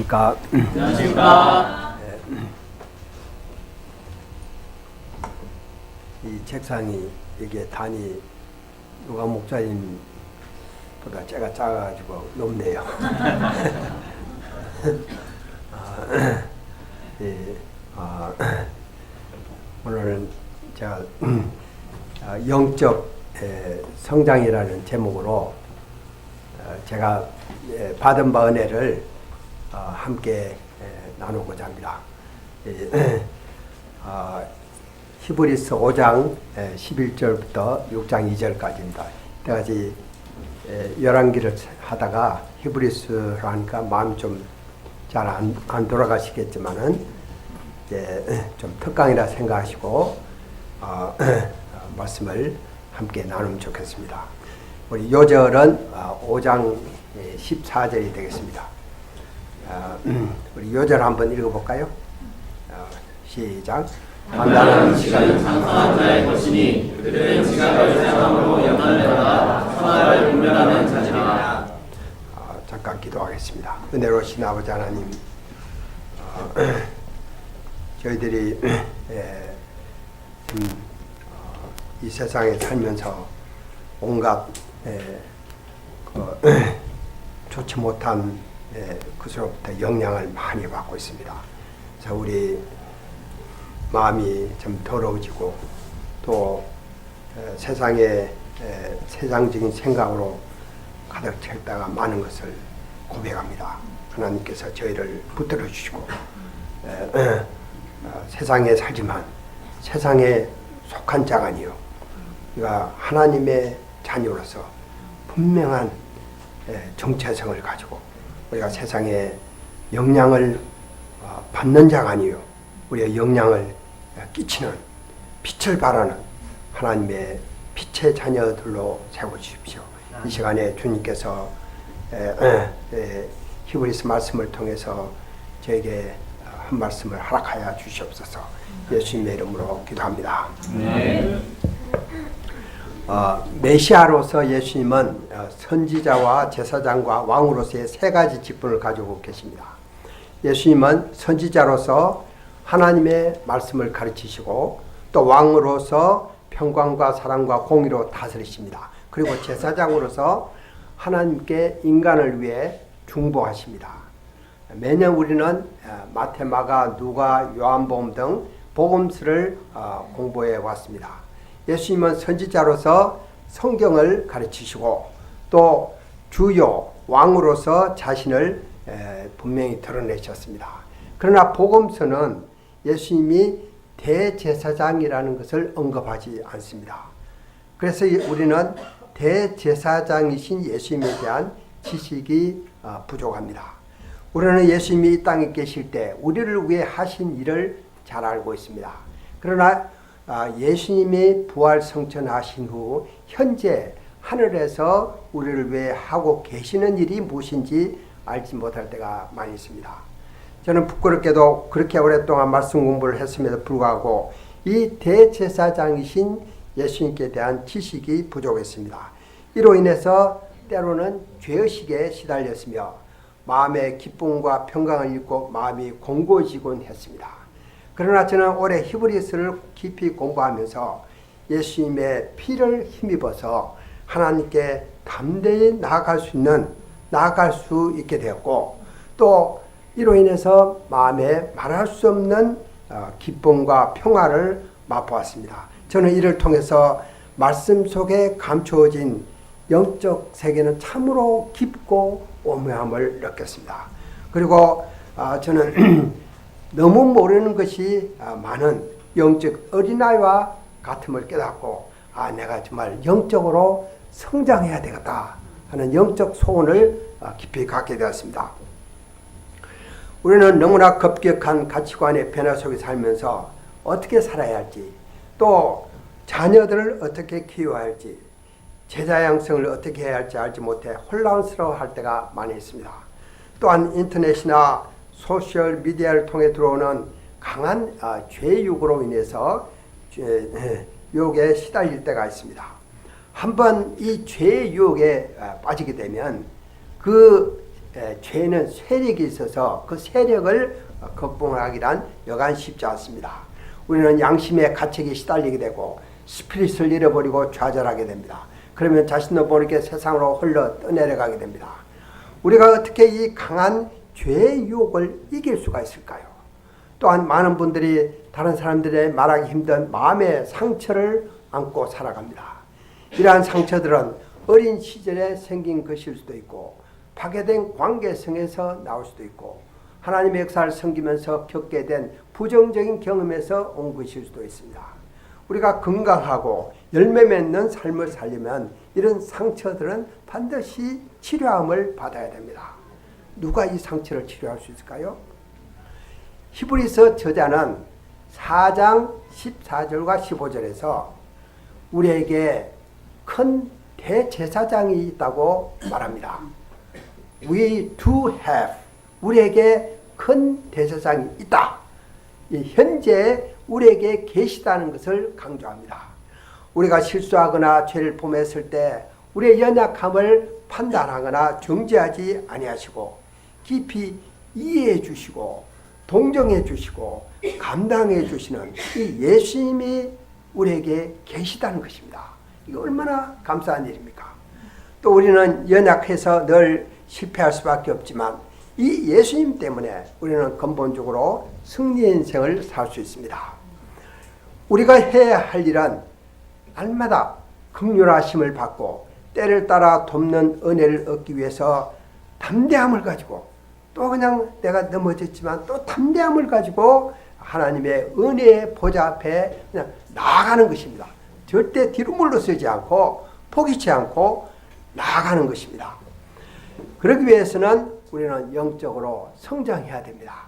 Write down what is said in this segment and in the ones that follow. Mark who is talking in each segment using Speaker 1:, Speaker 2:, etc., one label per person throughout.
Speaker 1: 안녕하십니까.
Speaker 2: 안녕하십니까.
Speaker 1: 이 책상이 이게 단이 누가 목사님보다 제가 작아가지고 높네요. 오늘은 제가 영적 성장이라는 제목으로 제가 받은 바 은혜를 함께 나누고자 합니다. 히브리서 5장 11절부터 6장 2절까지입니다. 이때까지 열왕기를 하다가 히브리서로 하니까 마음이 좀 잘 안 돌아가시겠지만은 이제 좀 특강이라 생각하시고 말씀을 함께 나누면 좋겠습니다. 우리 요절은 5장 14절이 되겠습니다. 우리 요절 한번 읽어볼까요? 시작.
Speaker 2: 단단한 시간이 장성한 자의 것이니 그들은 지각을 사용함으로 영광을 받아 평화를 분별하는 자니라.
Speaker 1: 잠깐 기도하겠습니다. 은혜로우신 아버지 하나님, 저희들이 이 세상에 살면서 온갖 좋지 못한 것으로부터 영향을 많이 받고 있습니다. 그래서 우리 마음이 좀 더러워지고 또 세상의 세상적인 생각으로 가득 찰 때가 많은 것을 고백합니다. 하나님께서 저희를 붙들어 주시고 세상에 살지만 세상에 속한 자가 아니요 우리가 하나님의 자녀로서 분명한 정체성을 가지고 우리가 세상에 영향을 받는 자가 아니요 우리의 영향을 끼치는 빛을 발하는 하나님의 빛의 자녀들로 세워주십시오. 이 시간에 주님께서 히브리서 말씀을 통해서 저에게 한 말씀을 허락하여 주시옵소서. 예수님의 이름으로 기도합니다.
Speaker 2: 네.
Speaker 1: 메시아로서 예수님은 선지자와 제사장과 왕으로서의 세 가지 직분을 가지고 계십니다. 예수님은 선지자로서 하나님의 말씀을 가르치시고 또 왕으로서 평강과 사랑과 공의로 다스리십니다. 그리고 제사장으로서 하나님께 인간을 위해 중보하십니다. 매년 우리는 마태, 마가, 누가, 요한복음 등 복음서를 공부해 왔습니다. 예수님은 선지자로서 성경을 가르치시고 또 주요 왕으로서 자신을 분명히 드러내셨습니다. 그러나 복음서는 예수님이 대제사장이라는 것을 언급하지 않습니다. 그래서 우리는 대제사장이신 예수님에 대한 지식이 부족합니다. 우리는 예수님이 이 땅에 계실 때 우리를 위해 하신 일을 잘 알고 있습니다. 그러나 예수님이 부활 성천하신 후 현재 하늘에서 우리를 위해 하고 계시는 일이 무엇인지 알지 못할 때가 많이 있습니다. 저는 부끄럽게도 그렇게 오랫동안 말씀 공부를 했음에도 불구하고 이 대제사장이신 예수님께 대한 지식이 부족했습니다. 이로 인해서 때로는 죄의식에 시달렸으며 마음의 기쁨과 평강을 잃고 마음이 공고해지곤 했습니다. 그러나 저는 올해 히브리서를 깊이 공부하면서 예수님의 피를 힘입어서 하나님께 담대히 나아갈 수 있게 되었고 또 이로 인해서 마음에 말할 수 없는 기쁨과 평화를 맛보았습니다. 저는 이를 통해서 말씀 속에 감추어진 영적 세계는 참으로 깊고 오묘함을 느꼈습니다. 그리고 저는 너무 모르는 것이 많은 영적 어린아이와 같음을 깨닫고 내가 정말 영적으로 성장해야 되겠다 하는 영적 소원을 깊이 갖게 되었습니다. 우리는 너무나 급격한 가치관의 변화 속에 살면서 어떻게 살아야 할지 또 자녀들을 어떻게 키워야 할지 제자 양성을 어떻게 해야 할지 알지 못해 혼란스러워할 때가 많이 있습니다. 또한 인터넷이나 소셜 미디어를 통해 들어오는 강한 죄유혹으로 인해서 유혹에 시달릴 때가 있습니다. 한번 이 죄의 유혹에 빠지게 되면 그 죄는 세력이 있어서 그 세력을 극복하기란 여간 쉽지 않습니다. 우리는 양심의 가책에 시달리게 되고 스피릿을 잃어버리고 좌절하게 됩니다. 그러면 자신도 모르게 세상으로 흘러 떠내려가게 됩니다. 우리가 어떻게 이 강한 죄의 유혹을 이길 수가 있을까요? 또한 많은 분들이 다른 사람들의 말하기 힘든 마음의 상처를 안고 살아갑니다. 이러한 상처들은 어린 시절에 생긴 것일 수도 있고 파괴된 관계성에서 나올 수도 있고 하나님의 역사를 섬기면서 겪게 된 부정적인 경험에서 온 것일 수도 있습니다. 우리가 건강하고 열매 맺는 삶을 살려면 이런 상처들은 반드시 치료함을 받아야 됩니다. 누가 이 상처를 치료할 수 있을까요? 히브리서 저자는 4장 14절과 15절에서 우리에게 큰 대제사장이 있다고 말합니다. We do have, 우리에게 큰 대제사장이 있다. 현재 우리에게 계시다는 것을 강조합니다. 우리가 실수하거나 죄를 범했을 때 우리의 연약함을 판단하거나 정죄하지 아니하시고 깊이 이해해 주시고 동정해 주시고 감당해 주시는 이 예수님이 우리에게 계시다는 것입니다. 이게 얼마나 감사한 일입니까? 또 우리는 연약해서 늘 실패할 수밖에 없지만 이 예수님 때문에 우리는 근본적으로 승리의 인생을 살 수 있습니다. 우리가 해야 할 일은 날마다 긍휼하심을 받고 때를 따라 돕는 은혜를 얻기 위해서 담대함을 가지고 또 그냥 내가 넘어졌지만 또 담대함을 가지고 하나님의 은혜의 보좌 앞에 그냥 나아가는 것입니다. 절대 뒤로 물러서지 않고 포기치 않고 나아가는 것입니다. 그러기 위해서는 우리는 영적으로 성장해야 됩니다.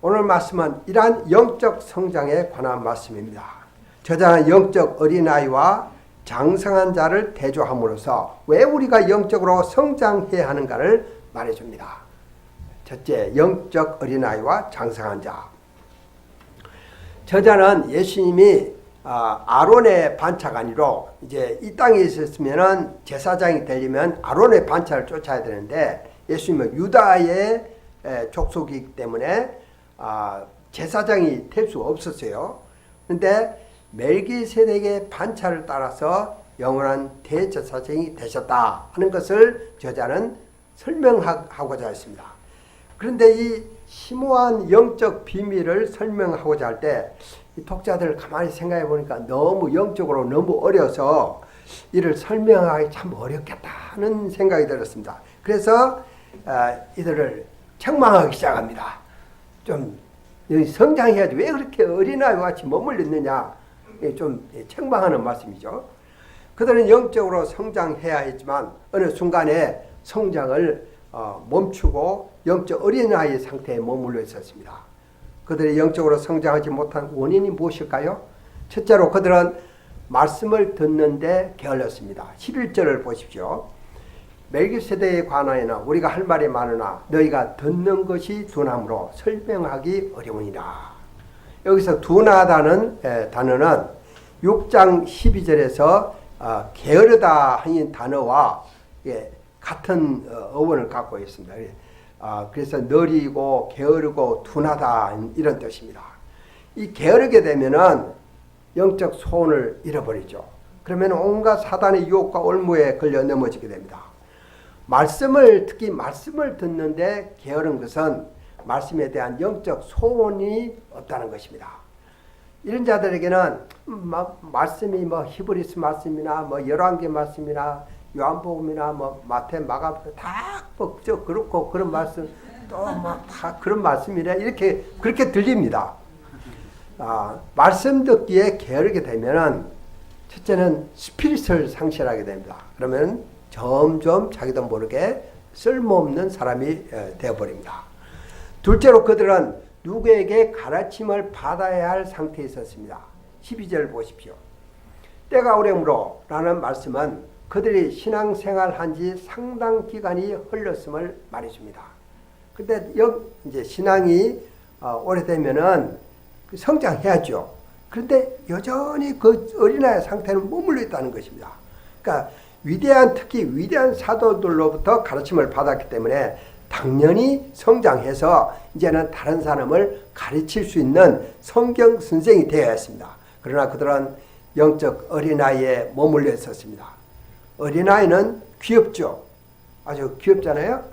Speaker 1: 오늘 말씀은 이러한 영적 성장에 관한 말씀입니다. 저자는 영적 어린아이와 장성한 자를 대조함으로써 왜 우리가 영적으로 성장해야 하는가를 말해줍니다. 첫째, 영적 어린아이와 장성한 자. 저자는 예수님이 아론의 반차가 아니로 이제 이 땅에 있었으면은 제사장이 되려면 아론의 반차를 쫓아야 되는데 예수님은 유다의 족속이기 때문에 제사장이 될 수 없었어요. 그런데 멜기세덱의 반차를 따라서 영원한 대제사장이 되셨다 하는 것을 저자는 설명하고자 했습니다. 그런데 이 심오한 영적 비밀을 설명하고자 할 때 이 독자들 가만히 생각해 보니까 너무 영적으로 너무 어려서 이를 설명하기 참 어렵겠다 하는 생각이 들었습니다. 그래서 이들을 책망하기 시작합니다. 좀 성장해야지 왜 그렇게 어린아이와 같이 머물렀느냐, 좀 책망하는 말씀이죠. 그들은 영적으로 성장해야 했지만 어느 순간에 성장을 멈추고 영적 어린아이의 상태에 머물러 있었습니다. 그들이 영적으로 성장하지 못한 원인이 무엇일까요? 첫째로 그들은 말씀을 듣는데 게을렀습니다. 11절을 보십시오. 멜기세덱에 관하여는 우리가 할 말이 많으나 너희가 듣는 것이 둔함으로 설명하기 어려우니라. 여기서 둔하다는 단어는 6장 12절에서 게으르다 하는 단어와 같은 어원을 갖고 있습니다. 그래서 느리고 게으르고 둔하다 이런 뜻입니다. 이 게으르게 되면은 영적 소원을 잃어버리죠. 그러면 온갖 사단의 유혹과 올무에 걸려 넘어지게 됩니다. 특히 말씀을 듣는데 게으른 것은 말씀에 대한 영적 소원이 없다는 것입니다. 이런 자들에게는 말씀이 히브리서 말씀이나 열왕기 말씀이나 요한복음이나 마태, 마가 다 그렇고 그런 말씀 또 다 그런 말씀이래 이렇게 그렇게 들립니다. 말씀 듣기에 게으르게 되면은 첫째는 스피릿을 상실하게 됩니다. 그러면 점점 자기도 모르게 쓸모없는 사람이 되어버립니다. 둘째로 그들은 누구에게 가르침을 받아야 할 상태에 있었습니다. 12절 보십시오. 때가 오려므로 라는 말씀은 그들이 신앙생활한 지 상당 기간이 흘렀음을 말해줍니다. 근데 이제 신앙이 오래되면은 성장해야죠. 그런데 여전히 그 어린아이 상태는 머물러 있다는 것입니다. 그러니까 특히 위대한 사도들로부터 가르침을 받았기 때문에 당연히 성장해서 이제는 다른 사람을 가르칠 수 있는 성경 선생이 되어야 했습니다. 그러나 그들은 영적 어린아이에 머물러 있었습니다. 어린아이는 귀엽죠. 아주 귀엽잖아요.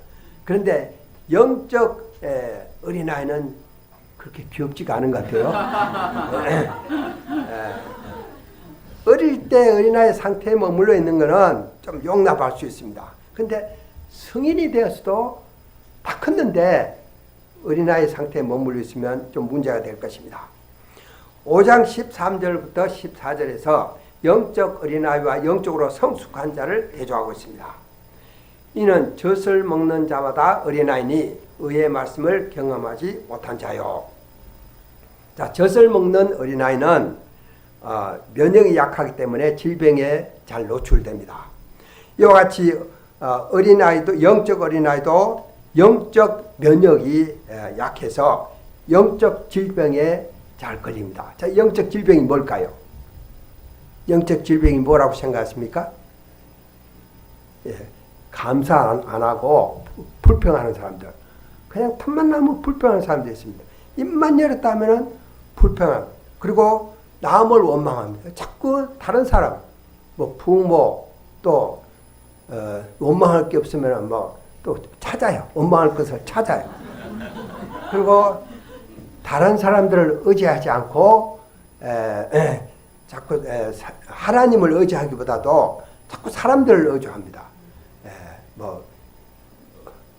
Speaker 1: 그런데 영적 어린아이는 그렇게 귀엽지가 않은 것 같아요. 어릴 때 어린아이 상태에 머물러 있는 것은 좀 용납할 수 있습니다. 근데 성인이 되었어도 다 컸는데 어린아이 상태에 머물러 있으면 좀 문제가 될 것입니다. 5장 13절부터 14절에서 영적 어린아이와 영적으로 성숙한 자를 대조하고 있습니다. 이는 젖을 먹는 자마다 어린아이니 의의 말씀을 경험하지 못한 자요. 자, 젖을 먹는 어린아이는 면역이 약하기 때문에 질병에 잘 노출됩니다. 이와 같이 어린아이도 영적 어린아이도 영적 면역이 약해서 영적 질병에 잘 걸립니다. 자, 영적 질병이 뭘까요? 영적 질병이 뭐라고 생각하십니까? 예, 감사 안 하고 불평하는 사람들. 그냥 틈만 나면 불평하는 사람들이 있습니다. 입만 열었다면 불평함. 그리고 남을 원망합니다. 자꾸 다른 사람, 뭐 부모 또 원망할 게 없으면 또 찾아요. 원망할 것을 찾아요. 그리고 다른 사람들을 의지하지 않고 자꾸 하나님을 의지하기보다도 자꾸 사람들을 의지합니다.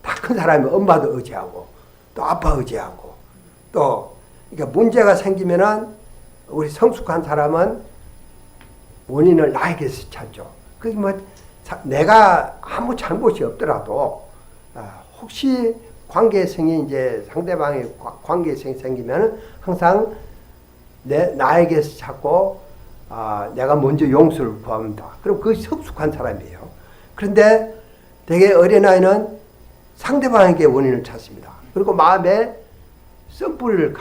Speaker 1: 다 큰 사람이 엄마도 의지하고 또 아빠 의지하고 또 그러니까 문제가 생기면은 우리 성숙한 사람은 원인을 나에게서 찾죠. 그게 내가 아무 잘못이 없더라도 혹시 관계성이 이제 상대방의 관계성이 생기면 항상 나에게서 찾고 내가 먼저 용서를 구합니다. 그럼 그게 성숙한 사람이에요. 그런데 되게 어린아이는 상대방에게 원인을 찾습니다. 그리고 마음에 썩뿌리를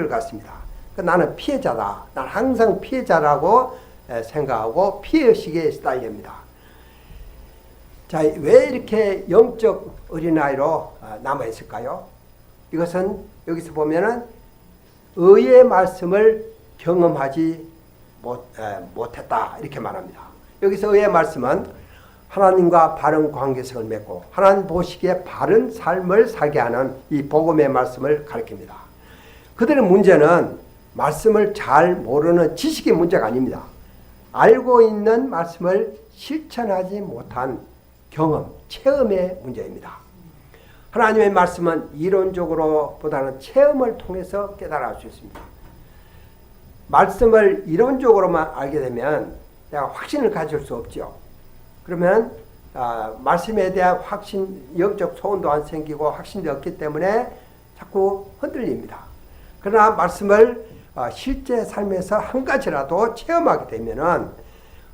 Speaker 1: 갖습니다. 나는 피해자다. 난 항상 피해자라고 생각하고 피해의식에 시달립니다. 자, 왜 이렇게 영적 어린아이로 남아있을까요? 이것은 여기서 보면은 의의 말씀을 경험하지 못했다 이렇게 말합니다. 여기서 의의 말씀은 하나님과 바른 관계성을 맺고 하나님 보시기에 바른 삶을 살게 하는 이 복음의 말씀을 가리킵니다. 그들의 문제는 말씀을 잘 모르는 지식의 문제가 아닙니다. 알고 있는 말씀을 실천하지 못한 경험, 체험의 문제입니다. 하나님의 말씀은 이론적으로 보다는 체험을 통해서 깨달을 수 있습니다. 말씀을 이론적으로만 알게 되면 내가 확신을 가질 수 없죠. 그러면 말씀에 대한 확신, 영적 소원도 안 생기고 확신도 없기 때문에 자꾸 흔들립니다. 그러나 말씀을 실제 삶에서 한 가지라도 체험하게 되면은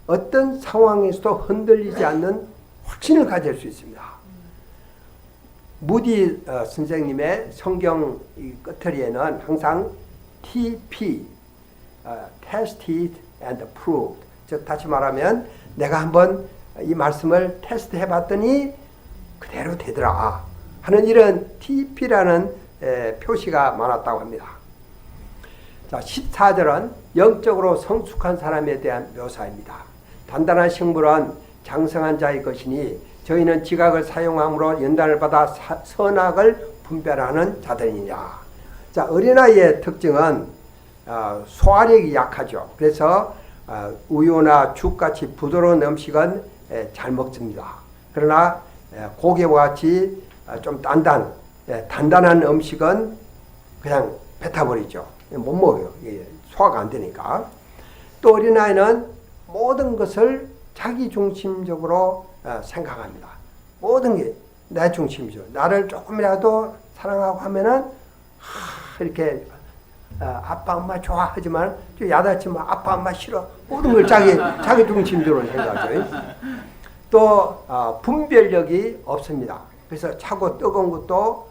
Speaker 1: 어떤 상황에서도 흔들리지 않는 확신을 가질 수 있습니다. 무디 선생님의 성경 끝처리에는 항상 TP, Tested and Proved, 즉 다시 말하면 내가 한번 이 말씀을 테스트해 봤더니 그대로 되더라 하는 이런 TP라는 표시가 많았다고 합니다. 자, 14절은 영적으로 성숙한 사람에 대한 묘사입니다. 단단한 식물은 장성한 자의 것이니 저희는 지각을 사용함으로 연단을 받아 선악을 분별하는 자들이냐. 자, 어린아이의 특징은 소화력이 약하죠. 그래서 우유나 죽같이 부드러운 음식은 잘 먹습니다. 그러나 고기와 같이 좀 단단한 음식은 그냥 뱉어버리죠. 못 먹어요. 소화가 안 되니까. 또 어린아이는 모든 것을 자기중심적으로 생각합니다. 모든 게 내 중심이죠. 나를 조금이라도 사랑하고 하면은 이렇게 아빠 엄마 좋아하지만 좀 야단치면 아빠 엄마 싫어. 모든 걸 자기 중심적으로 생각하죠. 또 분별력이 없습니다. 그래서 차고 뜨거운 것도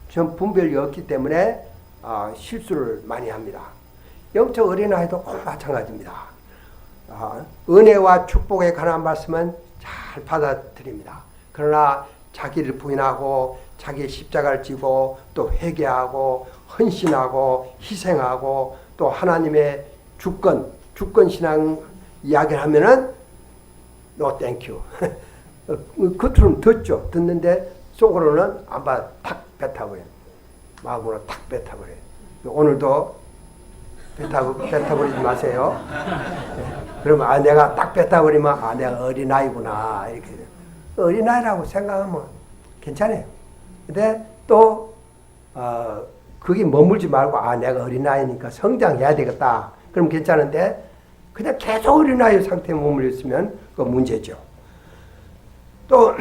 Speaker 1: 전 분별력이 없기 때문에 실수를 많이 합니다. 영적 어린아이도 꼭 마찬가지입니다. 은혜와 축복에 관한 말씀은 잘 받아들입니다. 그러나 자기를 부인하고 자기 십자가를 지고 또 회개하고 헌신하고 희생하고 또 하나님의 주권 신앙 이야기를 하면은 no thank you. 겉으로는 듣죠. 듣는데 속으로는 안 받아 탁 뱉어버려요. 마음으로 탁 뱉어버려요. 오늘도 뱉어버리지 마세요. 그러면 내가 딱 뱉어버리면 내가 어린아이구나 이렇게 어린아이라고 생각하면 괜찮아요. 근데 또 그게 머물지 말고 내가 어린아이니까 성장해야 되겠다. 그럼 괜찮은데 그냥 계속 어린아이 상태에 머물러 있으면 그 문제죠. 또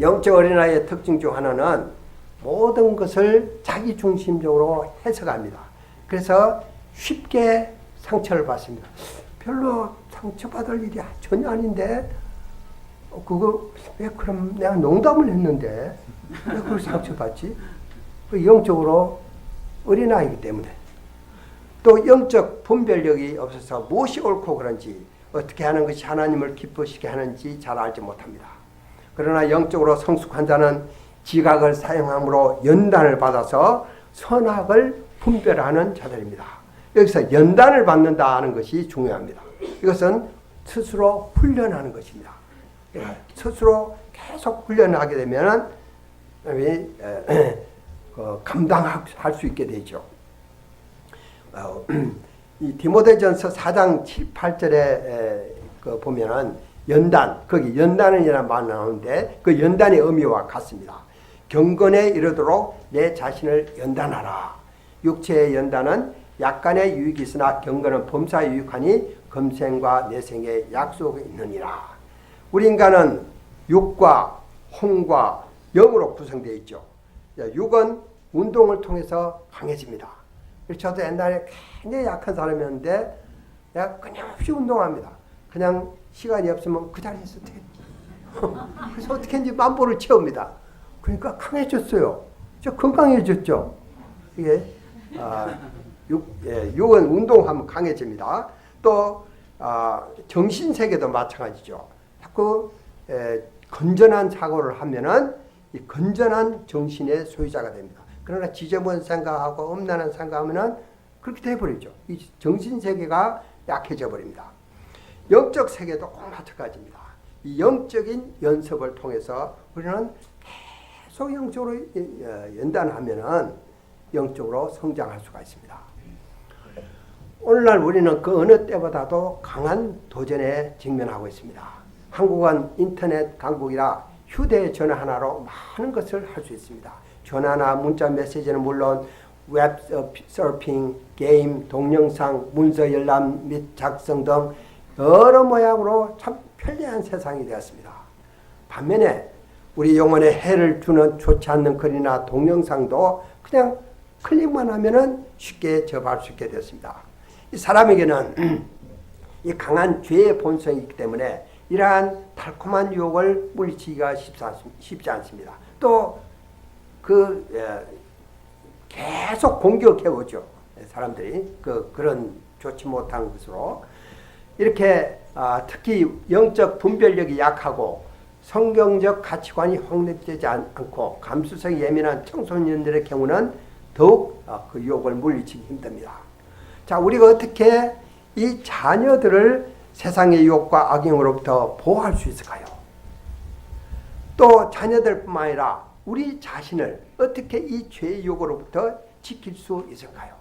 Speaker 1: 영적 어린아이의 특징 중 하나는 모든 것을 자기중심적으로 해석합니다. 그래서 쉽게 상처를 받습니다. 별로 상처받을 일이 전혀 아닌데 그거 왜 그럼 내가 농담을 했는데 왜 그걸 상처받지? 영적으로 어린아이이기 때문에 또 영적 분별력이 없어서 무엇이 옳고 그런지 어떻게 하는 것이 하나님을 기쁘시게 하는지 잘 알지 못합니다. 그러나 영적으로 성숙한 자는 지각을 사용함으로 연단을 받아서 선악을 분별하는 자들입니다. 여기서 연단을 받는다는 것이 중요합니다. 이것은 스스로 훈련하는 것입니다. 스스로 계속 훈련하게 되면 감당할 수 있게 되죠. 이 디모데전서 4장 7, 8절에 보면은 연단, 거기 연단이라는 말 나오는데 그 연단의 의미와 같습니다. 경건에 이르도록 내 자신을 연단하라. 육체의 연단은 약간의 유익이 있으나 경건은 범사에 유익하니 금생과 내생에 약속이 있느니라. 우리 인간은 육과 혼과 영으로 구성되어 있죠. 육은 운동을 통해서 강해집니다. 저도 옛날에 굉장히 약한 사람이었는데 내가 끊임없이 운동합니다. 그냥 시간이 없으면 그 자리에서 그래서 어떻게 했는지 만보를 채웁니다. 그러니까 강해졌어요. 저 건강해졌죠. 이게 육은 운동하면 강해집니다. 또 정신세계도 마찬가지죠. 자꾸 건전한 사고를 하면은 이 건전한 정신의 소유자가 됩니다. 그러나 지저분한 생각하고 엄난한 생각하면은 그렇게 돼버리죠. 이 정신세계가 약해져 버립니다. 영적 세계도 꼭 마찬가지입니다. 이 영적인 연습을 통해서 우리는 계속 영적으로 연단하면은 영적으로 성장할 수가 있습니다. 오늘날 우리는 그 어느 때보다도 강한 도전에 직면하고 있습니다. 한국은 인터넷 강국이라 휴대전화 하나로 많은 것을 할 수 있습니다. 전화나 문자 메시지는 물론 웹 서핑, 게임, 동영상, 문서 열람 및 작성 등 여러 모양으로 참 편리한 세상이 되었습니다. 반면에 우리 영혼에 해를 주는 좋지 않는 글이나 동영상도 그냥 클릭만 하면은 쉽게 접할 수 있게 되었습니다. 이 사람에게는 이 강한 죄의 본성이 있기 때문에 이러한 달콤한 유혹을 물리치기가 쉽지 않습니다. 또 계속 공격해 오죠. 사람들이 그런 좋지 못한 것으로 이렇게 특히 영적 분별력이 약하고 성경적 가치관이 확립되지 않고 감수성이 예민한 청소년들의 경우는 더욱 그 유혹을 물리치기 힘듭니다. 자, 우리가 어떻게 이 자녀들을 세상의 유혹과 악영으로부터 보호할 수 있을까요? 또 자녀들뿐만 아니라 우리 자신을 어떻게 이 죄의 유혹으로부터 지킬 수 있을까요?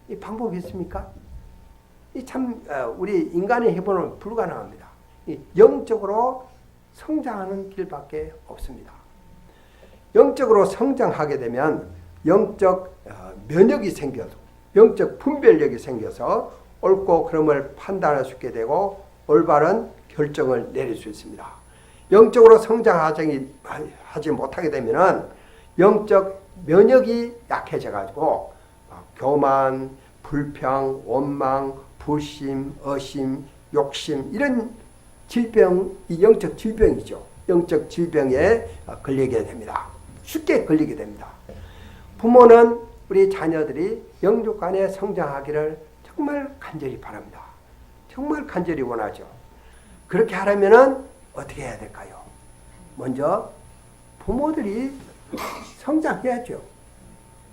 Speaker 1: 이 방법이 있습니까? 이 참 우리 인간의 해보는 불가능합니다. 이 영적으로 성장하는 길밖에 없습니다. 영적으로 성장하게 되면 영적 면역이 생겨서 영적 분별력이 생겨서 옳고 그름을 판단할 수 있게 되고 올바른 결정을 내릴 수 있습니다. 영적으로 성장하지 못하게 되면 영적 면역이 약해져 가지고 교만, 불평, 원망, 불심, 의심, 욕심 이런 질병이 영적 질병이죠. 영적 질병에 걸리게 됩니다. 쉽게 걸리게 됩니다. 부모는 우리 자녀들이 영적 간에 성장하기를 정말 간절히 바랍니다. 정말 간절히 원하죠. 그렇게 하려면은 어떻게 해야 될까요? 먼저 부모들이 성장해야죠.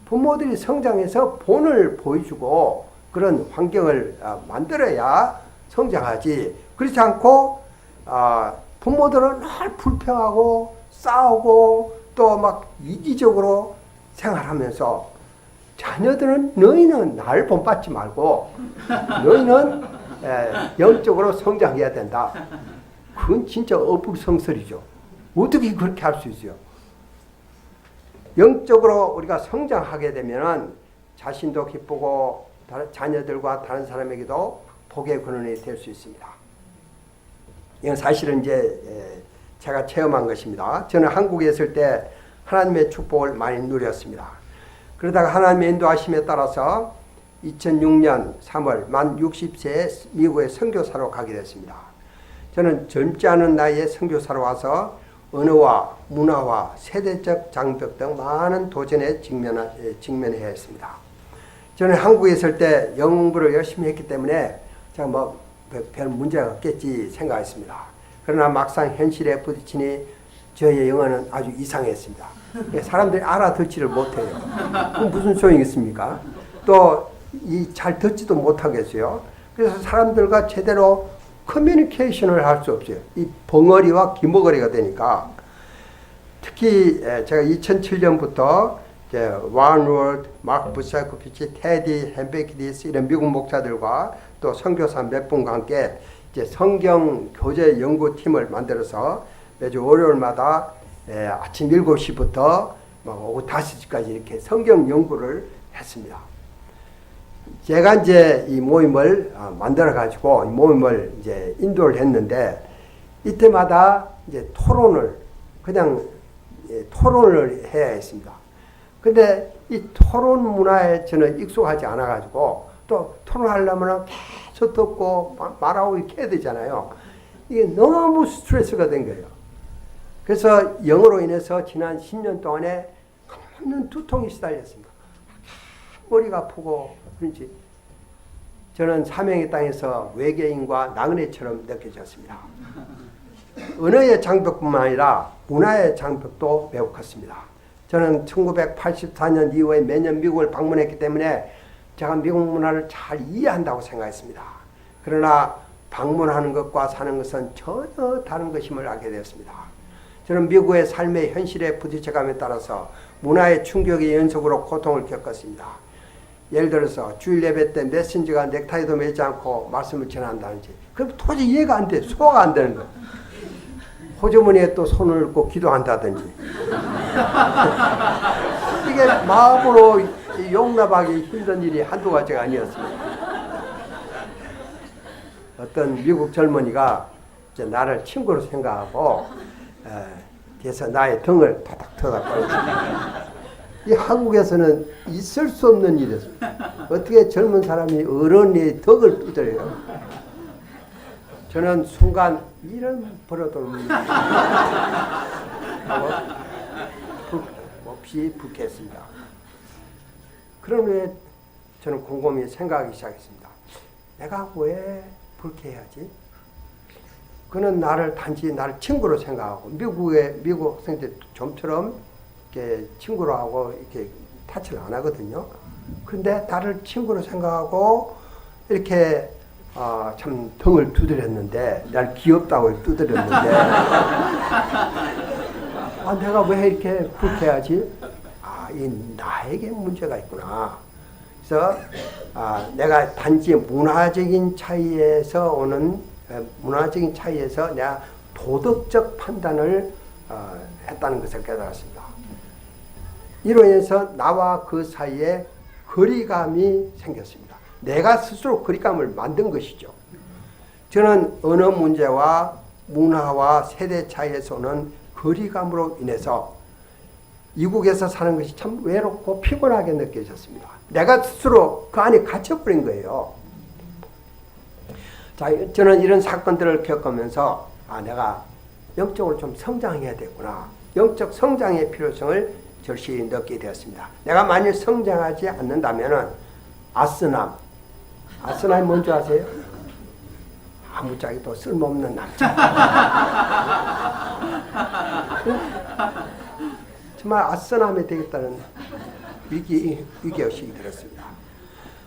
Speaker 1: 부모들이 성장해서 본을 보여주고 그런 환경을 만들어야 성장하지. 그렇지 않고 부모들은 늘 불평하고 싸우고 또 막 이기적으로 생활하면서 자녀들은 너희는 날 본받지 말고 너희는 영적으로 성장해야 된다. 그건 진짜 어불성설이죠. 어떻게 그렇게 할 수 있어요? 영적으로 우리가 성장하게 되면은 자신도 기쁘고 자녀들과 다른 사람에게도 복의 근원이 될 수 있습니다. 이건 사실은 이제 제가 체험한 것입니다. 저는 한국에 있을 때 하나님의 축복을 많이 누렸습니다. 그러다가 하나님의 인도하심에 따라서 2006년 3월 만 60세에 미국에 선교사로 가게 됐습니다. 저는 젊지 않은 나이에 선교사로 와서 언어와 문화와 세대적 장벽 등 많은 도전에 직면해야 했습니다. 저는 한국에 있을 때 영어 공부를 열심히 했기 때문에 제가 별 문제가 없겠지 생각했습니다. 그러나 막상 현실에 부딪히니 저의 영어는 아주 이상했습니다. 사람들이 알아듣지를 못해요. 그럼 무슨 소용이 있습니까? 또 잘 듣지도 못하겠어요. 그래서 사람들과 제대로 커뮤니케이션을 할 수 없어요. 이 벙어리와 기머거리가 되니까. 특히 제가 2007년부터 와운월드, 마크 부사코피치, 테디 햄베키디스 이런 미국 목사들과 또 선교사 몇 분과 함께 이제 성경 교재 연구팀을 만들어서 매주 월요일마다 아침 7시부터 오후 5시까지 이렇게 성경 연구를 했습니다. 제가 이제 이 모임을 만들어 가지고 이 모임을 이제 인도를 했는데 이때마다 이제 토론을 해야 했습니다. 근데 이 토론 문화에 저는 익숙하지 않아 가지고 또 토론하려면 계속 듣고 말하고 이렇게 해야 되잖아요. 이게 너무 스트레스가 된 거예요. 그래서 영어로 인해서 지난 10년 동안에 한없는 두통이 시달렸습니다. 머리가 아프고 그런지 저는 사명의 땅에서 외계인과 나그네처럼 느껴졌습니다. 언어의 장벽뿐만 아니라 문화의 장벽도 매우 컸습니다. 저는 1984년 이후에 매년 미국을 방문했기 때문에 제가 미국 문화를 잘 이해한다고 생각했습니다. 그러나 방문하는 것과 사는 것은 전혀 다른 것임을 알게 되었습니다. 저는 미국의 삶의 현실에 부딪혀감에 따라서 문화의 충격의 연속으로 고통을 겪었습니다. 예를 들어서 주일 예배 때 메신저가 넥타이도 매지 않고 말씀을 전한다든지 그럼 도저히 이해가 안 돼. 소화가 안 되는 거예요. 호주머니에 또 손을 얹고 기도한다든지 이게 마음으로 용납하기 힘든 일이 한두 가지가 아니었습니다. 어떤 미국 젊은이가 이제 나를 친구로 생각하고 그래서 나의 등을 토닥토닥 거렸습니다. 이 한국에서는 있을 수 없는 일이었습니다. 어떻게 젊은 사람이 어른의 덕을 두드려요? 저는 순간 이런 버려돌는 없이 불쾌했습니다. 그런 후에 저는 곰곰이 생각하기 시작했습니다. 내가 왜 불쾌해야지? 그는 단지 나를 친구로 생각하고 미국 학생들 좀처럼 이렇게 친구로 하고 이렇게 타치를 안 하거든요. 근데 나를 친구로 생각하고 이렇게 참 등을 두드렸는데 날 귀엽다고 두드렸는데 내가 왜 이렇게 불쾌하지? 이 나에게 문제가 있구나. 그래서 내가 단지 문화적인 차이에서 내가 도덕적 판단을 했다는 것을 깨달았습니다. 이로 인해서 나와 그 사이에 거리감이 생겼습니다. 내가 스스로 거리감을 만든 것이죠. 저는 언어 문제와 문화와 세대 차이에서 오는 거리감으로 인해서 이국에서 사는 것이 참 외롭고 피곤하게 느껴졌습니다. 내가 스스로 그 안에 갇혀버린 거예요. 자, 저는 이런 사건들을 겪으면서 내가 영적으로 좀 성장해야 되구나. 영적 성장의 필요성을 절실히 느끼게 되었습니다. 내가 만일 성장하지 않는다면은 아스남이 뭔지 아세요? 아무짝에도 쓸모없는 남자. 정말 아싸남이 되겠다는 위기의식이 들었습니다.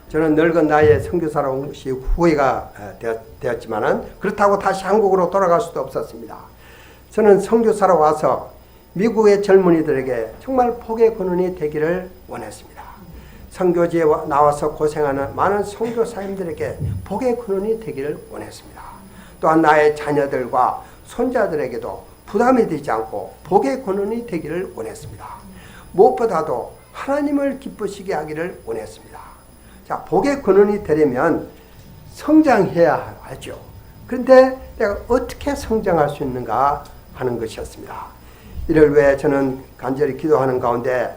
Speaker 1: 저는 늙은 나이에 선교사로 온 것이 후회가 되었지만은 그렇다고 다시 한국으로 돌아갈 수도 없었습니다. 저는 선교사로 와서 미국의 젊은이들에게 정말 복의 근원이 되기를 원했습니다. 선교지에 나와서 고생하는 많은 선교사님들에게 복의 근원이 되기를 원했습니다. 또한 나의 자녀들과 손자들에게도 부담이 되지 않고 복의 근원이 되기를 원했습니다. 무엇보다도 하나님을 기쁘시게 하기를 원했습니다. 자, 복의 근원이 되려면 성장해야 하죠. 그런데 내가 어떻게 성장할 수 있는가 하는 것이었습니다. 이를 위해 저는 간절히 기도하는 가운데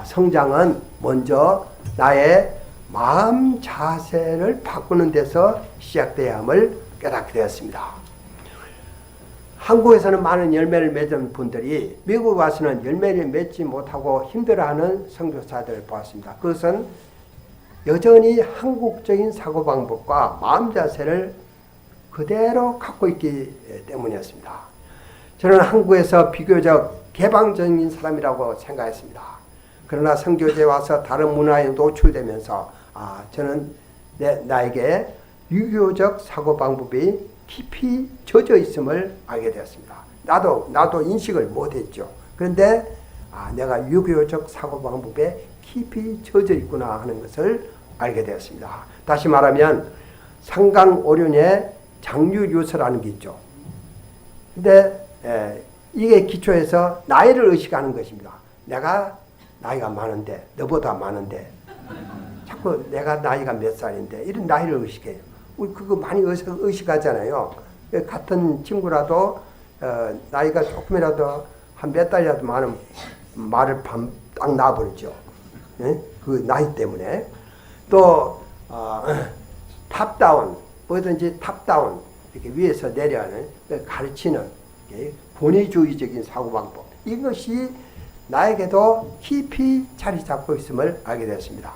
Speaker 1: 성장은 먼저 나의 마음 자세를 바꾸는 데서 시작돼야 함을 깨닫게 되었습니다. 한국에서는 많은 열매를 맺은 분들이 미국 와서는 열매를 맺지 못하고 힘들어하는 선교사들을 보았습니다. 그것은 여전히 한국적인 사고방법과 마음 자세를 그대로 갖고 있기 때문이었습니다. 저는 한국에서 비교적 개방적인 사람이라고 생각했습니다. 그러나 선교지에 와서 다른 문화에 노출되면서 저는 나에게 유교적 사고방법이 깊이 젖어 있음을 알게 되었습니다. 나도 인식을 못했죠. 그런데 내가 유교적 사고방법에 깊이 젖어 있구나 하는 것을 알게 되었습니다. 다시 말하면 상강오륜의 장유유서라는 게 있죠. 근데 이게 기초에서 나이를 의식하는 것입니다. 내가 나이가 많은데, 너보다 많은데, 자꾸 내가 나이가 몇 살인데 이런 나이를 의식해요. 우리 그거 많이 의식하잖아요. 같은 친구라도 나이가 조금이라도 한 몇 달이라도 많은 말을 딱 놔버리죠. 그 나이 때문에. 또 탑다운, 뭐든지 탑다운 이렇게 위에서 내려가는 가르치는 권위주의적인 사고방법, 이것이 나에게도 깊이 자리 잡고 있음을 알게 되었습니다.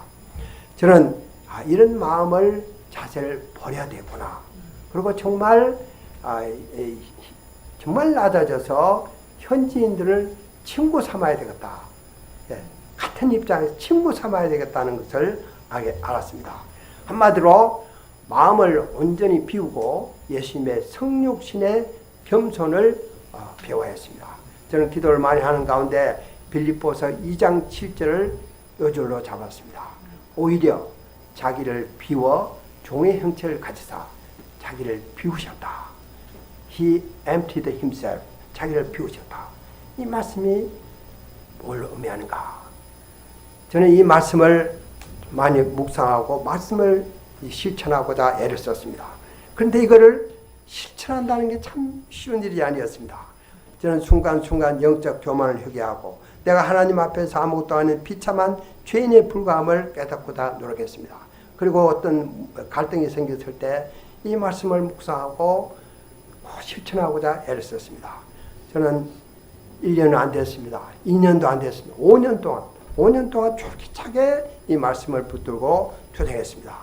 Speaker 1: 저는 이런 마음을 자세를 버려야 되구나. 그리고 정말 낮아져서 현지인들을 친구 삼아야 되겠다. 같은 입장에서 친구 삼아야 되겠다는 것을 알았습니다. 한마디로 마음을 온전히 비우고 예수님의 성육신의 겸손을 배워야 했습니다. 저는 기도를 많이 하는 가운데 빌립보서 2장 7절을 요절로 잡았습니다. 오히려 자기를 비워 종의 형체를 가지사 자기를 비우셨다. He emptied himself. 자기를 비우셨다. 이 말씀이 뭘 의미하는가? 저는 이 말씀을 많이 묵상하고 말씀을 실천하고자 애를 썼습니다. 그런데 이거를 실천한다는 게 참 쉬운 일이 아니었습니다. 저는 순간순간 영적 교만을 회개하고 내가 하나님 앞에서 아무것도 아닌 비참한 죄인에 불과함을 깨닫고자 노력했습니다. 그리고 어떤 갈등이 생겼을 때 이 말씀을 묵상하고 실천하고자 애를 썼습니다. 저는 1년은 안 됐습니다. 2년도 안 됐습니다. 5년 동안 쫄깃하게 이 말씀을 붙들고 투쟁했습니다.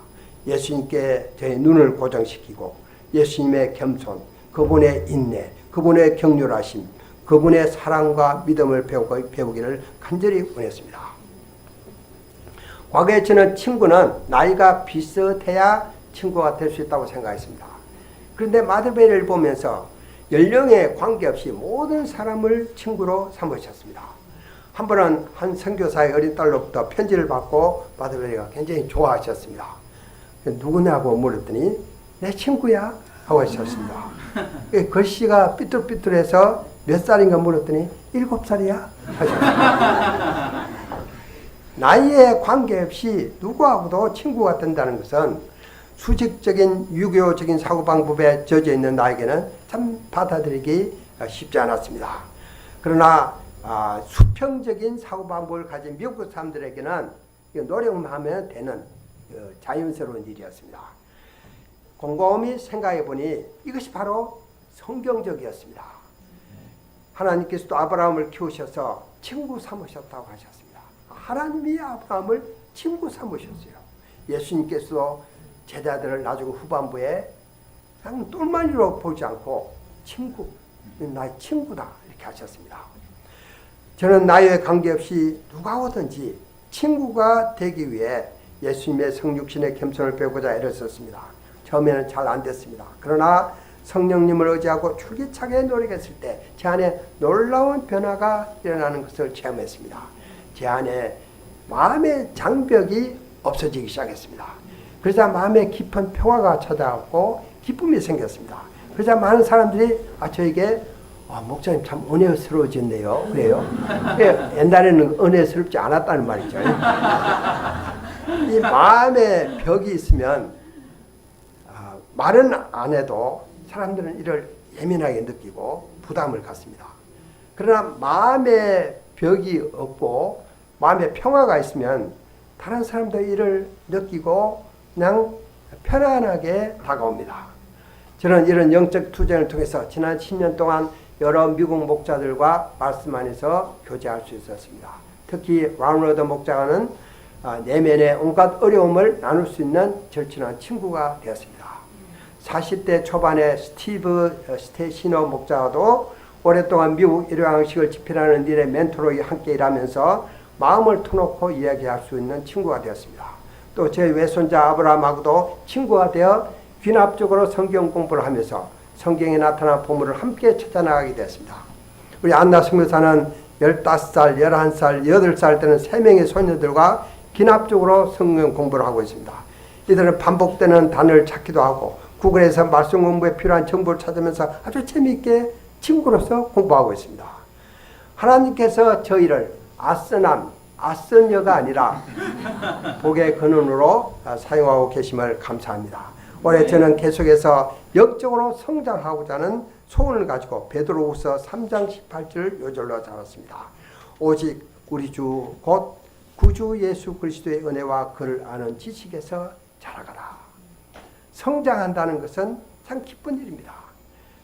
Speaker 1: 예수님께 저의 눈을 고정시키고 예수님의 겸손, 그분의 인내, 그분의 격렬하심, 그분의 사랑과 믿음을 배우기를 간절히 원했습니다. 과거에 저는 친구는 나이가 비슷해야 친구가 될 수 있다고 생각했습니다. 그런데 마더베리를 보면서 연령에 관계없이 모든 사람을 친구로 삼으셨습니다. 한 번은 한 선교사의 어린 딸로부터 편지를 받고 마더베리가 굉장히 좋아하셨습니다. 누구냐고 물었더니 내 친구야 하고 하셨습니다. 글씨가 삐뚤삐뚤해서 몇 살인가 물었더니 7살이야 하셨습니다. 나이에 관계없이 누구하고도 친구가 된다는 것은 수직적인 유교적인 사고방법에 젖어 있는 나에게는 참 받아들이기 쉽지 않았습니다. 그러나 수평적인 사고방법을 가진 미국 사람들에게는 노력만 하면 되는 자연스러운 일이었습니다. 곰곰이 생각해 보니 이것이 바로 성경적이었습니다. 하나님께서도 아브라함을 키우셔서 친구 삼으셨다고 하셨습니다. 하나님이 아브라함을 친구 삼으셨어요. 예수님께서도 제자들을 나중 후반부에 그냥 똘마니로 보지 않고 친구, 나의 친구다 이렇게 하셨습니다. 저는 나이에 관계없이 누가 오든지 친구가 되기 위해 예수님의 성육신의 겸손을 배우고자 애를 썼습니다. 처음에는 잘 안 됐습니다. 그러나 성령님을 의지하고 줄기차게 노력했을 때 제 안에 놀라운 변화가 일어나는 것을 체험했습니다. 제 안에 마음의 장벽이 없어지기 시작했습니다. 그러자 마음에 깊은 평화가 찾아왔고 기쁨이 생겼습니다. 그러자 많은 사람들이 저에게 목사님 참 은혜스러워졌네요. 그래요. 옛날에는 은혜스럽지 않았다는 말이죠. 이 마음에 벽이 있으면 말은 안 해도 사람들은 이를 예민하게 느끼고 부담을 갖습니다. 그러나 마음에 벽이 없고 마음에 평화가 있으면 다른 사람도 이를 느끼고 그냥 편안하게 다가옵니다. 저는 이런 영적 투쟁을 통해서 지난 10년 동안 여러 미국 목자들과 말씀 안에서 교제할 수 있었습니다. 특히 라운로드 목자와는 내면의 온갖 어려움을 나눌 수 있는 절친한 친구가 되었습니다. 40대 초반의 스티브 스테시너 목자와도 오랫동안 미국 일요양식을 집필하는 일의 멘토로 함께 일하면서 마음을 터놓고 이야기할 수 있는 친구가 되었습니다. 또 제 외손자 아브라함하고도 친구가 되어 귀납적으로 성경 공부를 하면서 성경에 나타난 보물을 함께 찾아나가게 되었습니다. 우리 안나 선교사는 15살, 11살, 8살 되는 3명의 소녀들과 귀납적으로 성경 공부를 하고 있습니다. 이들은 반복되는 단어를 찾기도 하고 구글에서 말씀 공부에 필요한 정보를 찾으면서 아주 재미있게 친구로서 공부하고 있습니다. 하나님께서 저희를 아쓰남, 아쓰녀가 아니라 복의 근원으로 사용하고 계심을 감사합니다. 올해 저는 계속해서 영적으로 성장하고자 하는 소원을 가지고 베드로후서 3장 18절을 요절로 잡았습니다. 오직 우리 주 곧 구주 예수 그리스도의 은혜와 그를 아는 지식에서 자라가라. 성장한다는 것은 참 기쁜 일입니다.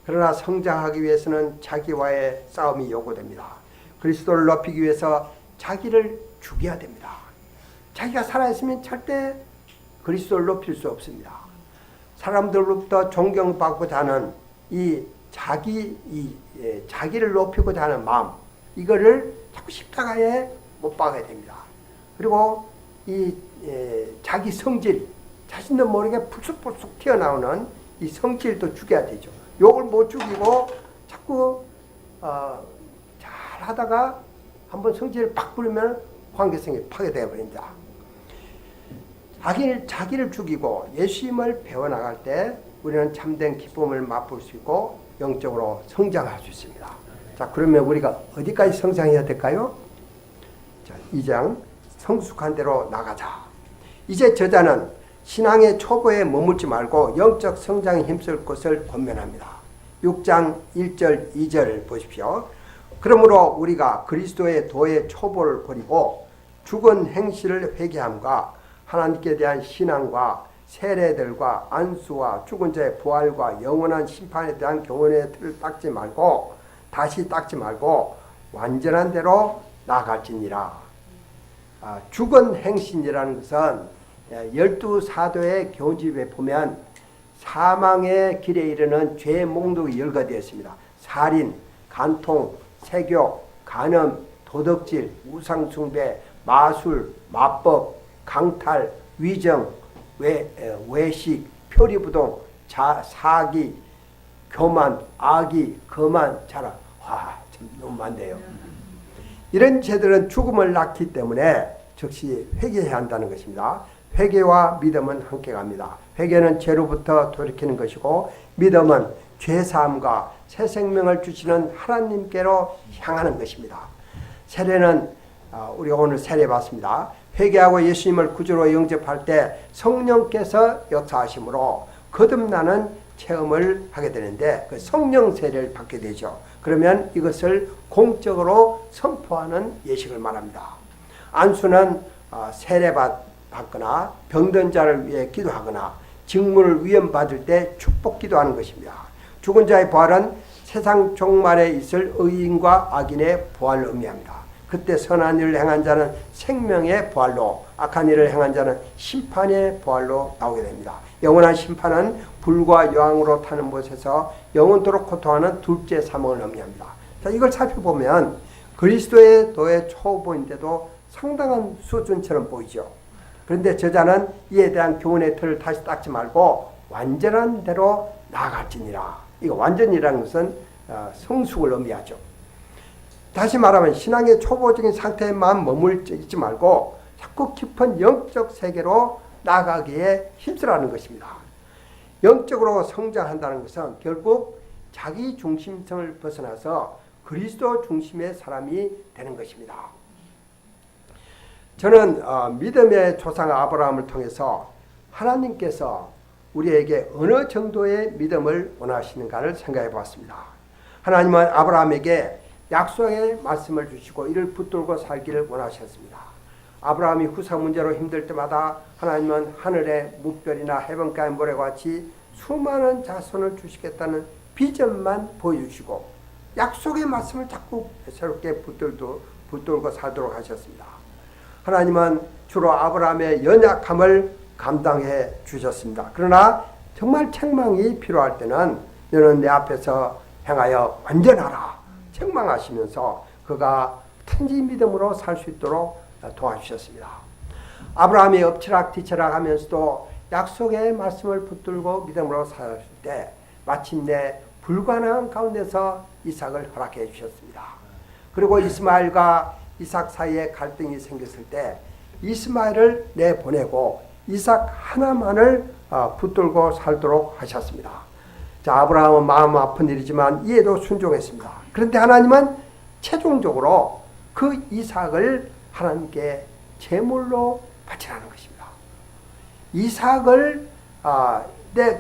Speaker 1: 그러나 성장하기 위해서는 자기와의 싸움이 요구됩니다. 그리스도를 높이기 위해서 자기를 죽여야 됩니다. 자기가 살아있으면 절대 그리스도를 높일 수 없습니다. 사람들로부터 존경받고자 하는 자기를 높이고자 하는 마음, 이거를 자꾸 십자가에 못 박아야 됩니다. 그리고 자기 성질, 자신도 모르게 불쑥불쑥 튀어나오는 이 성질도 죽여야 되죠. 욕을 못 죽이고 자꾸 잘 하다가 한번 성질을 팍 부리면 관계성이 파괴되어 버립니다. 자기를 죽이고 예수님을 배워나갈 때 우리는 참된 기쁨을 맛볼 수 있고 영적으로 성장할 수 있습니다. 자, 그러면 우리가 어디까지 성장해야 될까요? 자, 2장 성숙한 대로 나가자. 이제 저자는 신앙의 초보에 머물지 말고 영적 성장에 힘쓸 것을 권면합니다. 6장 1절 2절 보십시오. 그러므로 우리가 그리스도의 도의 초보를 버리고 죽은 행실을 회개함과 하나님께 대한 신앙과 세례들과 안수와 죽은 자의 부활과 영원한 심판에 대한 교훈의 틀을 다시 닦지 말고 완전한 대로 나아갈지니라. 죽은 행신이라는 것은 12사도의 교집에 보면 사망의 길에 이르는 죄의 목록이 열거되어 있습니다. 살인, 간통, 세교, 간음, 도덕질, 우상숭배, 마술, 마법, 강탈, 위정, 외식, 표리부동, 사기, 교만, 악의, 거만, 자랑. 참 너무 많네요. 이런 죄들은 죽음을 낳기 때문에 즉시 회개해야 한다는 것입니다. 회개와 믿음은 함께 갑니다. 회개는 죄로부터 돌이키는 것이고 믿음은 죄사함과 새 생명을 주시는 하나님께로 향하는 것입니다. 세례는 우리가 오늘 세례 받습니다. 회개하고 예수님을 구주로 영접할 때 성령께서 역사하심으로 거듭나는 체험을 하게 되는데 그 성령 세례를 받게 되죠. 그러면 이것을 공적으로 선포하는 예식을 말합니다. 안수는 세례 받거나 병든 자를 위해 기도하거나 직무를 위임받을 때 축복 기도하는 것입니다. 죽은 자의 부활은 세상 종말에 있을 의인과 악인의 부활을 의미합니다. 그때 선한 일을 행한 자는 생명의 부활로, 악한 일을 행한 자는 심판의 부활로 나오게 됩니다. 영원한 심판은 불과 여왕으로 타는 곳에서 영원토록 고통하는 둘째 사망을 의미합니다. 자, 이걸 살펴보면 그리스도의 도의 초보인데도 상당한 수준처럼 보이죠. 그런데 저자는 이에 대한 교훈의 틀을 다시 닦지 말고 완전한 대로 나아갈지니라. 이거 완전이라는 것은 성숙을 의미하죠. 다시 말하면 신앙의 초보적인 상태에만 머물지 말고 자꾸 깊은 영적 세계로 나아가기에 힘쓰라는 것입니다. 영적으로 성장한다는 것은 결국 자기 중심성을 벗어나서 그리스도 중심의 사람이 되는 것입니다. 저는 믿음의 조상 아브라함을 통해서 하나님께서 우리에게 어느 정도의 믿음을 원하시는가를 생각해 보았습니다. 하나님은 아브라함에게 약속의 말씀을 주시고 이를 붙들고 살기를 원하셨습니다. 아브라함이 후사 문제로 힘들 때마다 하나님은 하늘의 무별이나 해변가의 모래와 같이 수많은 자손을 주시겠다는 비전만 보여주시고 약속의 말씀을 자꾸 새롭게 붙들고 살도록 하셨습니다. 하나님은 주로 아브라함의 연약함을 감당해 주셨습니다. 그러나 정말 책망이 필요할 때는 너는 내 앞에서 행하여 완전하라 책망하시면서 그가 천지 믿음으로 살 수 있도록 도와주셨습니다. 아브라함이 엎치락뒤치락 하면서도 약속의 말씀을 붙들고 믿음으로 살았을 때 마침내 불가능한 가운데서 이삭을 허락해 주셨습니다. 그리고 이스마엘과 이삭 사이에 갈등이 생겼을 때 이스마엘을 내보내고 이삭 하나만을 붙들고 살도록 하셨습니다. 자, 아브라함은 마음 아픈 일이지만 이에도 순종했습니다. 그런데 하나님은 최종적으로 그 이삭을 하나님께 제물로 바치라는 것입니다. 이삭을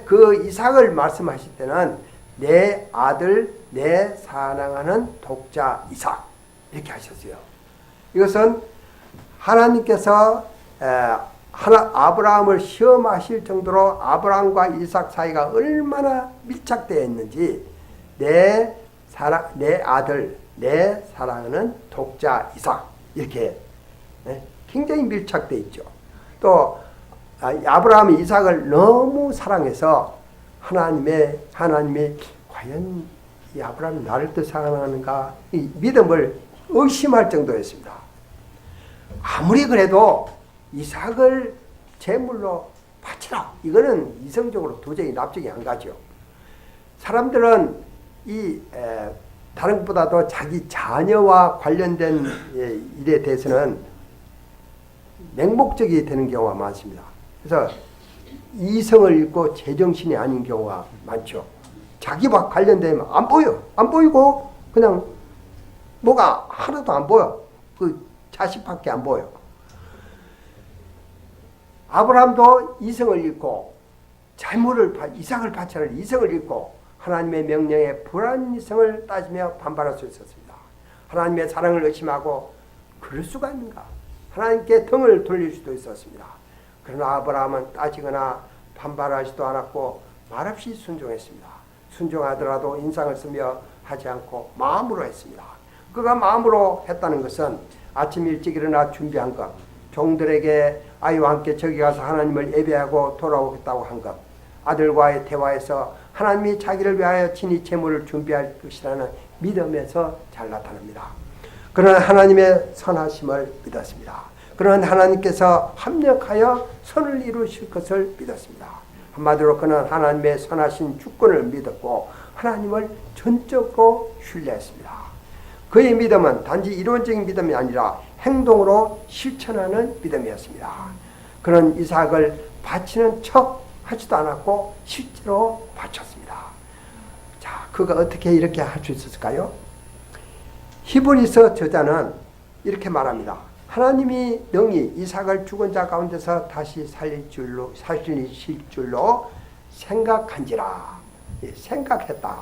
Speaker 1: 그 이삭을 말씀하실 때는 내 아들, 내 사랑하는 독자 이삭 이렇게 하셨어요. 이것은 하나님께서 아브라함을 시험하실 정도로 아브라함과 이삭 사이가 얼마나 밀착되어 있는지 내 아들, 내 사랑하는 독자 이삭 이렇게 굉장히 밀착되어 있죠. 또 아브라함이 이삭을 너무 사랑해서 하나님이 과연 이 아브라함이 나를 또 사랑하는가 이 믿음을 의심할 정도였습니다. 아무리 그래도 이삭을 제물로 바치라 이거는 이성적으로 도저히 납득이 안 가죠. 사람들은 다른 것보다도 자기 자녀와 관련된 일에 대해서는 맹목적이 되는 경우가 많습니다. 그래서 이성을 잃고 제정신이 아닌 경우가 많죠. 자기와 관련되면 안 보여. 안 보이고 그냥 뭐가 하나도 안 보여. 그 자식밖에 안 보여. 아브라함도 이성을 잃고 이삭을 바치라 이성을 잃고 하나님의 명령에 불안이성을 따지며 반발할 수 있었습니다. 하나님의 사랑을 의심하고 그럴 수가 있는가? 하나님께 등을 돌릴 수도 있었습니다. 그러나 아브라함은 따지거나 반발하지도 않았고 말없이 순종했습니다. 순종하더라도 인상을 쓰며 하지 않고 마음으로 했습니다. 그가 마음으로 했다는 것은 아침 일찍 일어나 준비한 것, 종들에게 아이와 함께 저기 가서 하나님을 예배하고 돌아오겠다고 한 것, 아들과의 대화에서 하나님이 자기를 위하여 친히 제물을 준비할 것이라는 믿음에서 잘 나타납니다. 그러나 하나님의 선하심을 믿었습니다. 그러나 하나님께서 합력하여 선을 이루실 것을 믿었습니다. 한마디로 그는 하나님의 선하신 주권을 믿었고 하나님을 전적으로 신뢰했습니다. 그의 믿음은 단지 이론적인 믿음이 아니라 행동으로 실천하는 믿음이었습니다. 그는 이삭을 바치는 척 하지도 않았고 실제로 바쳤습니다. 자, 그가 어떻게 이렇게 할 수 있었을까요? 히브리서 저자는 이렇게 말합니다. 하나님이 능히 이삭을 죽은 자 가운데서 다시 살리실 줄로 생각한지라. 생각했다.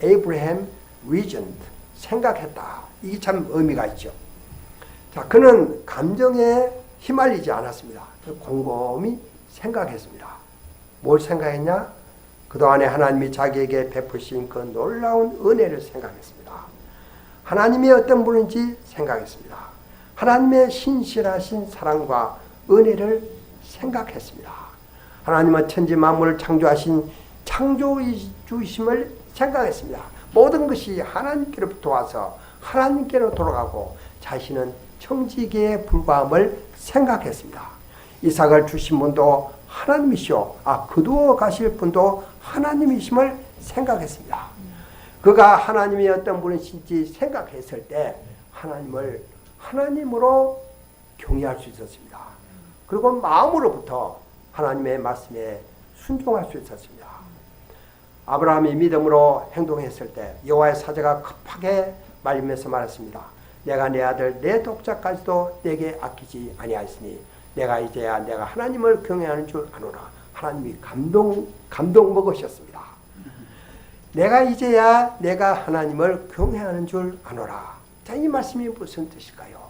Speaker 1: Abraham reasoned. 생각했다. 이게 참 의미가 있죠. 자, 그는 감정에 휘말리지 않았습니다. 곰곰이 생각했습니다. 뭘 생각했냐? 그동안에 하나님이 자기에게 베푸신 그 놀라운 은혜를 생각했습니다. 하나님이 어떤 분인지 생각했습니다. 하나님의 신실하신 사랑과 은혜를 생각했습니다. 하나님은 천지 만물을 창조하신 창조주심을 생각했습니다. 모든 것이 하나님께로부터 와서 하나님께로 돌아가고 자신은 청지기에 불과함을 생각했습니다. 이삭을 주신 분도 하나님이시오. 거두어 가실 분도 하나님이심을 생각했습니다. 그가 하나님이 어떤 분이신지 생각했을 때 하나님을 하나님으로 경외할 수 있었습니다. 그리고 마음으로부터 하나님의 말씀에 순종할 수 있었습니다. 아브라함이 믿음으로 행동했을 때 여호와의 사자가 급하게 말리면서 말했습니다. 내가 내 아들 내 독자까지도 내게 아끼지 아니하였으니 내가 이제야 내가 하나님을 경외하는 줄 아노라. 하나님이 감동 먹으셨습니다. 내가 이제야 내가 하나님을 경외하는 줄 아노라. 자, 이 말씀이 무슨 뜻일까요?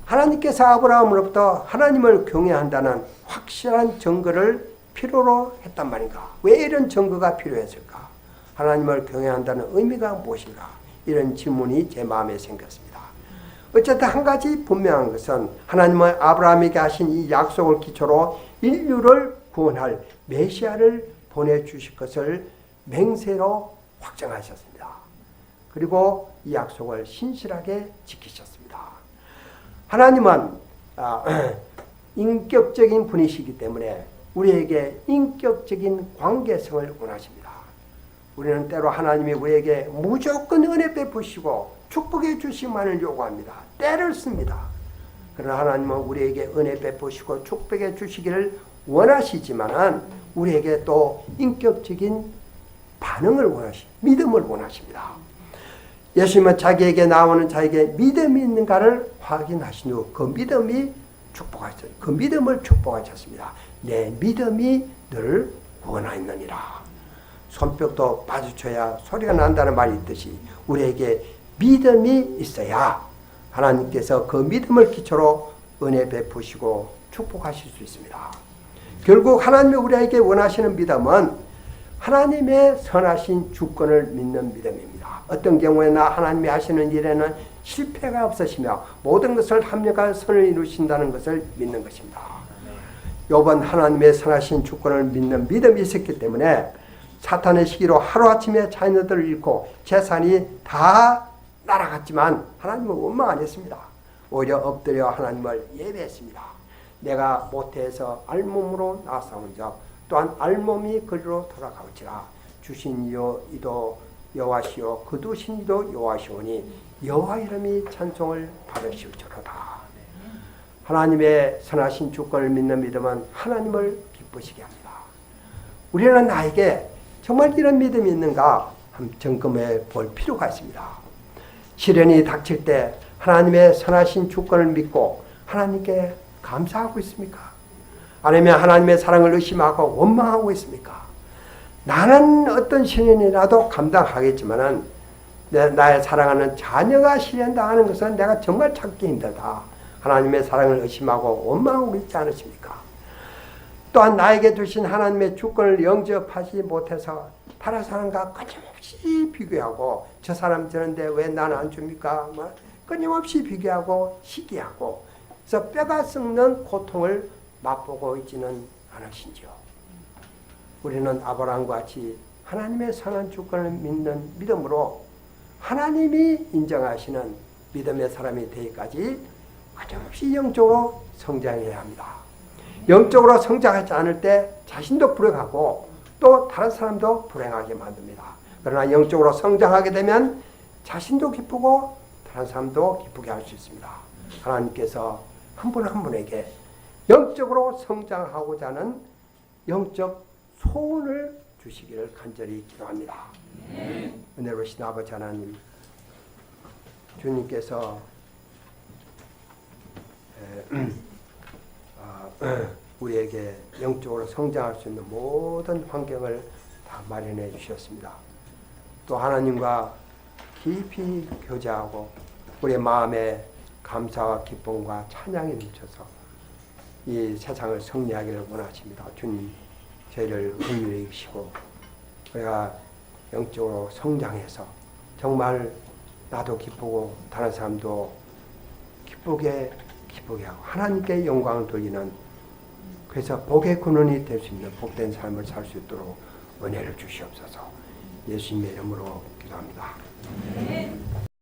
Speaker 1: 하나님께서 아브라함으로부터 하나님을 경외한다는 확실한 증거를 필요로 했단 말인가? 왜 이런 증거가 필요했을까? 하나님을 경외한다는 의미가 무엇인가? 이런 질문이 제 마음에 생겼습니다. 어쨌든 한 가지 분명한 것은 하나님은 아브라함에게 하신 이 약속을 기초로 인류를 구원할 메시아를 보내주실 것을 맹세로 확정하셨습니다. 그리고 이 약속을 신실하게 지키셨습니다. 하나님은 인격적인 분이시기 때문에 우리에게 인격적인 관계성을 원하십니다. 우리는 때로 하나님이 우리에게 무조건 은혜 베푸시고 축복해 주시만을 요구합니다. 때를 씁니다. 그러나 하나님은 우리에게 은혜 베푸시고 축복해 주시기를 원하시지만은 우리에게 또 인격적인 반응을 믿음을 원하십니다. 예수님은 자기에게 나오는 자에게 믿음이 있는가를 확인하신 후 그 믿음이 축복하셨어요. 그 믿음을 축복하셨습니다. 내 믿음이 너를 구원하였느니라. 손뼉도 마주쳐야 소리가 난다는 말이 있듯이 우리에게 믿음이 있어야 하나님께서 그 믿음을 기초로 은혜 베푸시고 축복하실 수 있습니다. 결국 하나님이 우리에게 원하시는 믿음은 하나님의 선하신 주권을 믿는 믿음입니다. 어떤 경우에나 하나님이 하시는 일에는 실패가 없으시며 모든 것을 합력한 선을 이루신다는 것을 믿는 것입니다. 욥은 하나님의 선하신 주권을 믿는 믿음이 있었기 때문에 사탄의 시기로 하루아침에 자녀들을 잃고 재산이 다 날아갔지만 하나님은 원망 안 했습니다. 오히려 엎드려 하나님을 예배했습니다. 내가 모태에서 알몸으로 나왔사온 적 또한 알몸이 그리로 돌아가오지라. 주신 이도 여호와시오 거두신 이도 여호와시오니 여호와 이름이 찬송을 받으시오리로다. 하나님의 선하신 주권을 믿는 믿음은 하나님을 기쁘시게 합니다. 우리는 나에게 정말 이런 믿음이 있는가 한번 점검해 볼 필요가 있습니다. 시련이 닥칠 때 하나님의 선하신 주권을 믿고 하나님께 감사하고 있습니까? 아니면 하나님의 사랑을 의심하고 원망하고 있습니까? 나는 어떤 시련이라도 감당하겠지만은 나의 사랑하는 자녀가 시련당하는 것은 내가 정말 참기 힘들다. 하나님의 사랑을 의심하고 원망하고 있지 않으십니까? 또한 나에게 주신 하나님의 주권을 영접하지 못해서 다른 사람과 끊임없이 비교하고 저 사람 저런데 왜 나는 안 줍니까? 끊임없이 비교하고 시기하고 그래서 뼈가 썩는 고통을 맛보고 있지는 않으신지요. 우리는 아브라함과 같이 하나님의 선한 주권을 믿는 믿음으로 하나님이 인정하시는 믿음의 사람이 되기까지 끊임없이 영적으로 성장해야 합니다. 영적으로 성장하지 않을 때 자신도 불행하고 또 다른 사람도 불행하게 만듭니다. 그러나 영적으로 성장하게 되면 자신도 기쁘고 다른 사람도 기쁘게 할 수 있습니다. 하나님께서 한 분 한 분에게 영적으로 성장하고자 하는 영적 소원을 주시기를 간절히 기도합니다. 은혜로우신 아버지 하나님, 주님께서 우리에게 영적으로 성장할 수 있는 모든 환경을 다 마련해 주셨습니다. 또 하나님과 깊이 교제하고 우리의 마음에 감사와 기쁨과 찬양이 넘쳐서 이 세상을 승리하기를 원하십니다. 주님, 저희를 긍휼히 여기시고 우리가 영적으로 성장해서 정말 나도 기쁘고 다른 사람도 기쁘게 하고 하나님께 영광을 돌리는, 그래서 복의 근원이 될 수 있는 복된 삶을 살 수 있도록 은혜를 주시옵소서. 예수님의 이름으로 기도합니다.